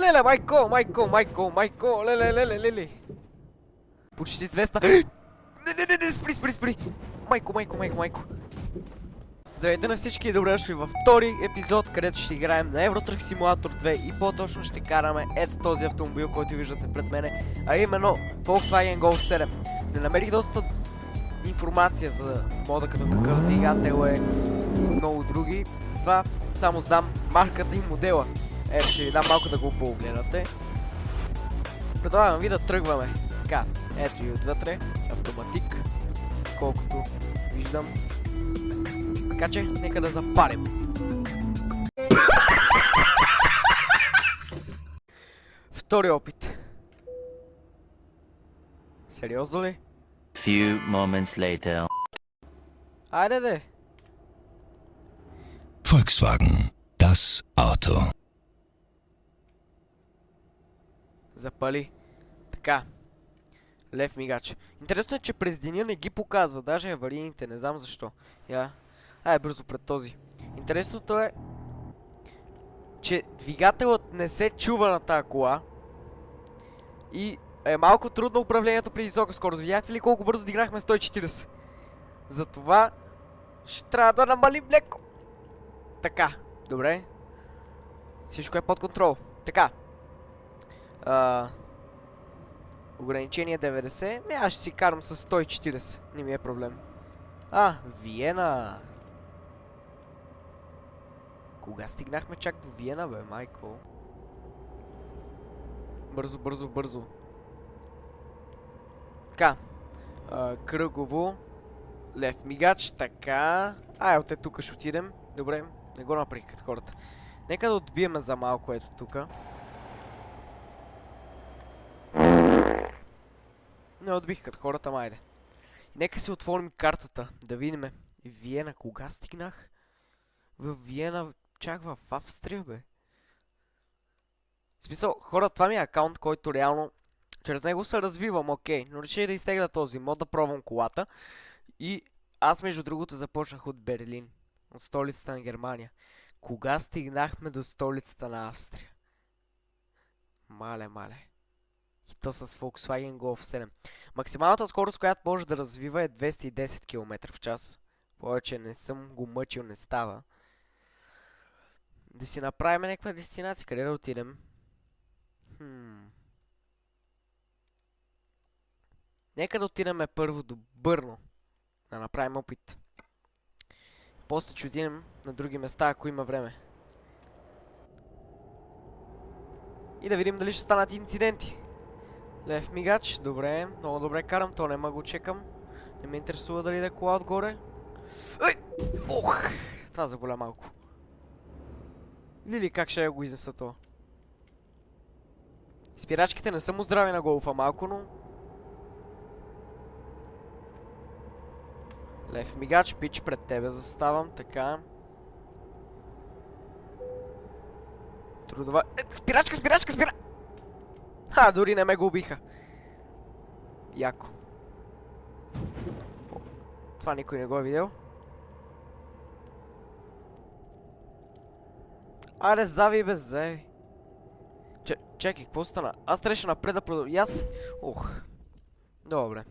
Леле, майко, леле. Почти с 200. Не, спри. Майко. Здравейте на всички и добре дошли във втори епизод, където ще играем на Euro Truck Simulator 2 и по-точно ще караме ето този автомобил, който виждате пред мене, а именно Volkswagen Golf 7. Не намерих доста информация за мода, като какъв двигател е и много други, затова само знам марката и модела. Ето ще ви дам малко да го погледнете. Предлагам ви да тръгваме. Така, ето и отвътре, автоматик, колкото виждам. Така че, нека да запалим. Втори опит. Сериозно ли? Few moments later. Айде де. Volkswagen, das Auto. Запали. Така. Лев мигач. Интересно е, че през деня не ги показва, даже аварийните, не знам защо. Бързо пред този. Интересното е, че двигателът не се чува на тази кола и е малко трудно управлението при висока скорост. Видяхте ли колко бързо дигнахме 140? Затова ще трябва да намалим леко. Така, добре. Всичко е под контрол. Така. Ограничение 90. Аз ще си карам с 140. Не ми е проблем. Виена. Кога стигнахме чак до Виена, бе, майко? Бързо. Така. Кръгово. Лев мигач, така. От тук ще отидем. Добре, не го направих като хората. Нека да отбиеме за малко ето тука. Не отбих като хората, майде. Нека си отворим картата, да видим. Виена, кога стигнах? В Виена, чак в Австрия, бе. В смисъл, хора, това ми е акаунт, който реално чрез него се развивам, окей. Но реших да изтегля този мод, да пробвам колата. И аз, между другото, започнах от Берлин. От столицата на Германия. Кога стигнахме до столицата на Австрия? Мале. И то с Volkswagen Golf 7. Максималната скорост, която може да развива е 210 км в час. Повече не съм го мъчил, не става. Да си направим някаква дестинация, къде да отидем? Нека да отидем първо до Бърно. Да направим опит. После ще отидем на други места, ако има време. И да видим дали ще станат инциденти. Лев мигач, добре, много добре карам, то няма го чекам. Не ме интересува дали да е кола отгоре. Това заболя малко. Лили, как ще го изнеса това? Спирачките не са му здрави на голфа малко, но... Лев мигач, пич, пред тебе заставам, така. Трудова... Спирачка! Дори не ме го убиха. Яко. Това никой не го е видел. Зави бе, зави. Чекай, какво стана? Аз трябваше напред да продължа. И аз... Добре.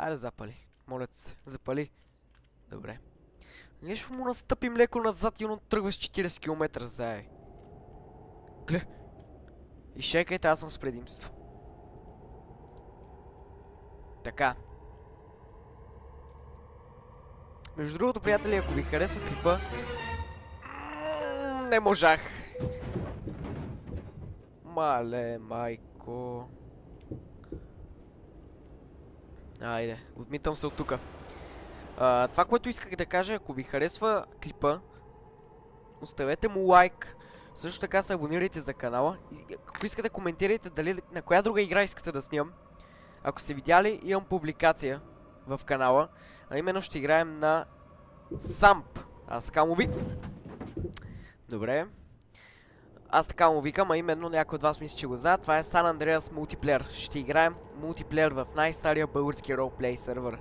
Запали. Моля се, запали. Добре. Нещо му настъпим леко назад и он тръгва с 40 км, зави. Гле. И шекайте, аз съм с предимство. Така. Между другото, приятели, ако ви харесва клипа... Не можах. Мале, майко. Айде, отмитам се от тука. Това, което исках да кажа, ако ви харесва клипа, оставете му лайк. Също така се абонирайте за канала. Ако искате, коментирайте дали на коя друга игра искате да снимам. Ако сте видяли, имам публикация в канала. А именно ще играем на Самп. Аз така му викам. Добре. Аз така му викам, а именно някой от вас мисли, че го знаят. Това е San Andreas мултиплеер. Ще играем мултиплеер в най-стария български ролплей сервер.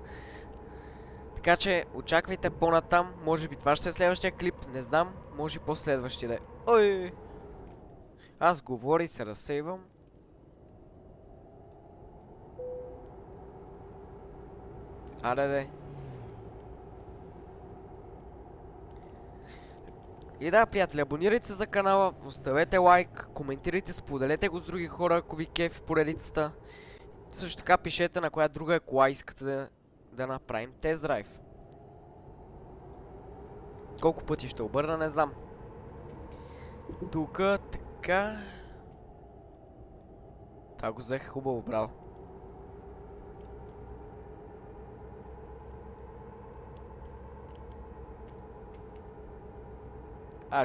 Така че очаквайте по-натам. Може би това ще е следващия клип. Не знам. Може и последващия да е. Ой! Аз говоря и се разсейвам. Аре. И да, приятели, абонирайте се за канала, оставете лайк, коментирайте, споделете го с други хора, ако ви кефи поредицата. Също така пишете на коя друга кола искате да направим тест драйв. Колко пъти ще обърна, не знам. Тука, така... Това го взех хубаво, браво.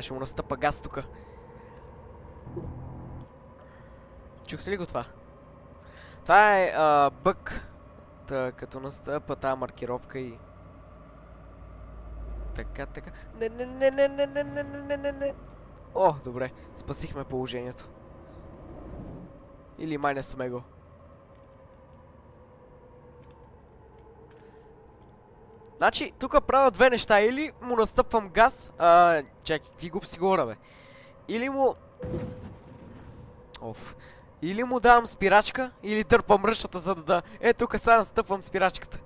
Ще му настъпа газ тука. Чухте ли го това? Това е бък. Като настъпа тази маркировка и... Така. Не. О, добре. Спасихме положението. Или май не сме го. Значи, тук правя две неща. Или му настъпвам газ. Чакай, какви глупости говоря, бе. Или му... Или му давам спирачка, или дърпам ръщата, за да... Тук сега настъпвам спирачката.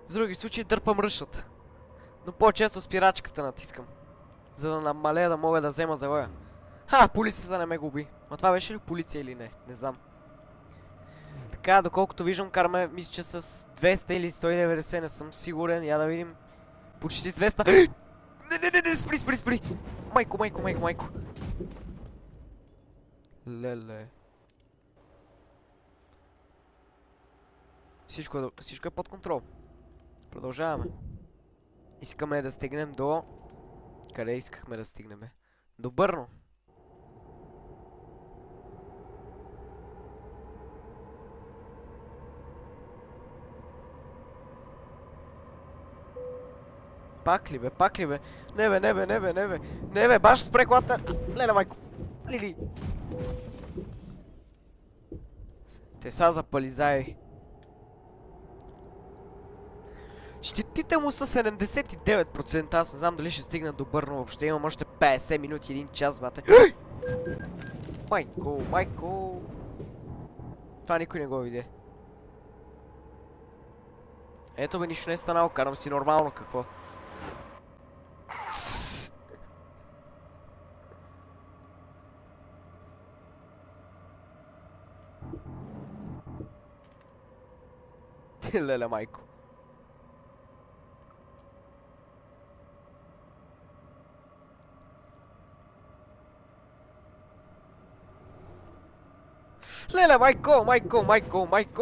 В други случаи дърпам ръщата. Но по-често спирачката натискам. За да намалея да мога да взема завоя. Полицията не ме губи. Но това беше ли полиция или не? Не знам. Така, доколкото виждам, караме, мисля, че с 200 или 190, не съм сигурен. Я да видим. Почти с 200. Не, спри. Майко. Леле. Всичко е под контрол. Продължаваме. Искаме да стигнем до... Къде искахме да стигнем? До Бърно. Пак ли бе? Не бе, баш спре колата. Леле, майко. Лили. Те са запали заеви. Щетите му са 79%. Аз не знам дали ще стигна до Бърно въобще. Имам още 50 минути, 1 час, бате. Майко. Това никой не го види. Ето бе, нищо не е станало. Карам си нормално, какво? Леле, майко. Леле, майко.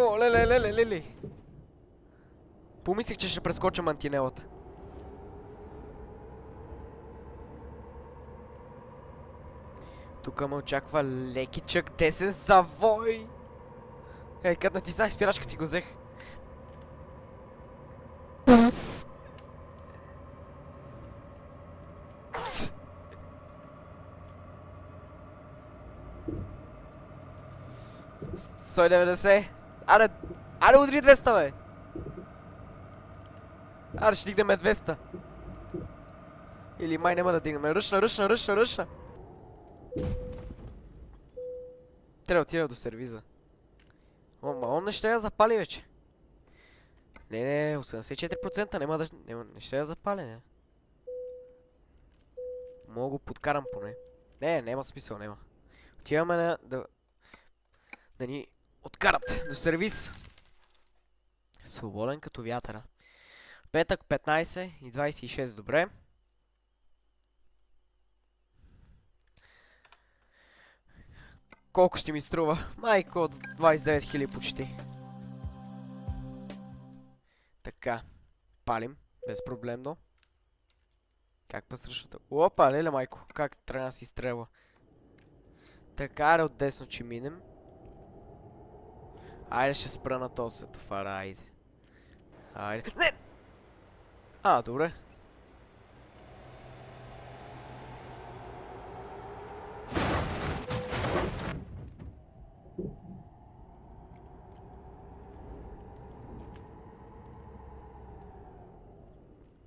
Леле. Помислих, че ще прескоча мантинелата. Тук ме очаква лекичък десен завой. Като натисах спирачка си го взех. $190. Аре удри 200, бе. Аре ще дигнем 200. Или май няма да дигнем. Ръчна. Трябва отида до сервиза. Он не ще я запали вече. Не, 84% не ще я запали, не. Мога го подкарам поне. Не, няма смисъл, няма. Отиваме да ни откарат до сервиз. Свободен като вятъра. Петък 15 и 26, добре. Колко ще ми струва? Майко, 29 000 почти. Така. Палим. Безпроблемно. Как пъсръщата? Опа, леле майко. Как трябва да си изстрелва? Така, отдесно, че минем. Айде ще спра на този светофар, айде. Не! Добре.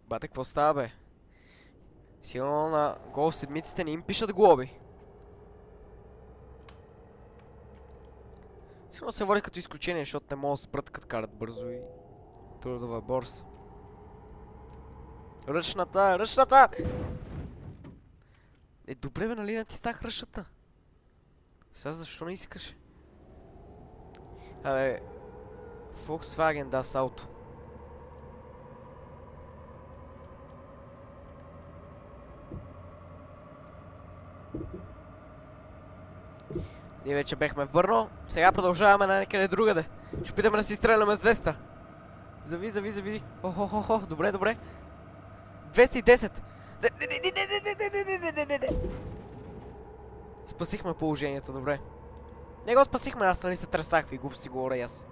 Бате, какво става, бе? Сигурно на гол в седмиците не им пишат глоби. Сигурно се води като изключение, защото не могат да спрат като карат бързо и трудова борса. Ръчната! Ръчната! Добре бе, нали натиснах ръчната? Сега защо не искаш? Абе... Volkswagen Das Auto. Ние вече бехме в Бърно, сега продължаваме на някъде другаде. Ще питаме да си стреляме с 200. Зави. Охо, добре. 210. Спасихме положението, добре. Не го спасихме, аз нали се тръстах, ви глупости говоря и аз.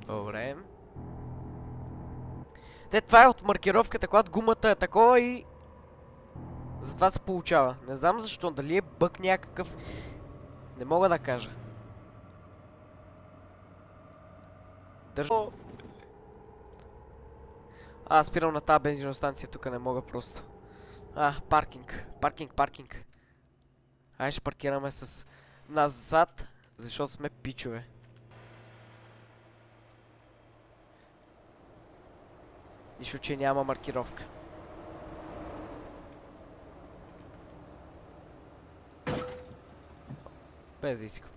Добре. Това е от маркировката, когато гумата е такова и... Затова се получава. Не знам защо, дали е бък някакъв... Не мога да кажа. Спирам на тази бензиностанция, тук не мога просто. Паркинг. Айде ще паркираме с назад, защото сме пичове. Нищо, че няма маркировка. Без да искам.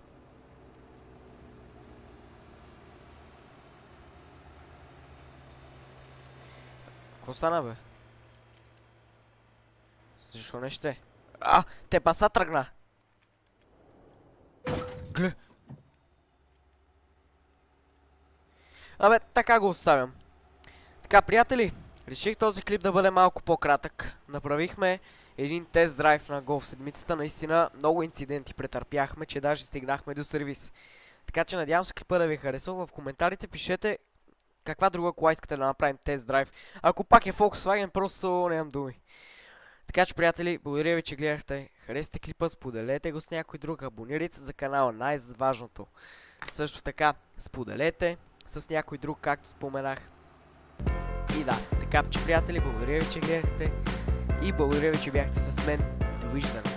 Какво стана, бе? Защо не ще? Те паса тръгна! Гле! Абе, така го оставям. Така, приятели, реших този клип да бъде малко по-кратък. Направихме един тест драйв на Golf седмицата. Наистина много инциденти претърпяхме, че даже стигнахме до сервис. Така че надявам се клипа да ви е харесал. В коментарите пишете каква друга кола искате да направим тест драйв. Ако пак е Volkswagen, просто нямам думи. Така че, приятели, благодаря ви, че гледахте. Харесайте клипа, споделете го с някой друг, абонирайте се за канала, най-важното. Също така, споделете с някой друг, както споменах. И да, така че, приятели, благодаря ви, че гледахте и благодаря ви, че бяхте с мен. Довиждане!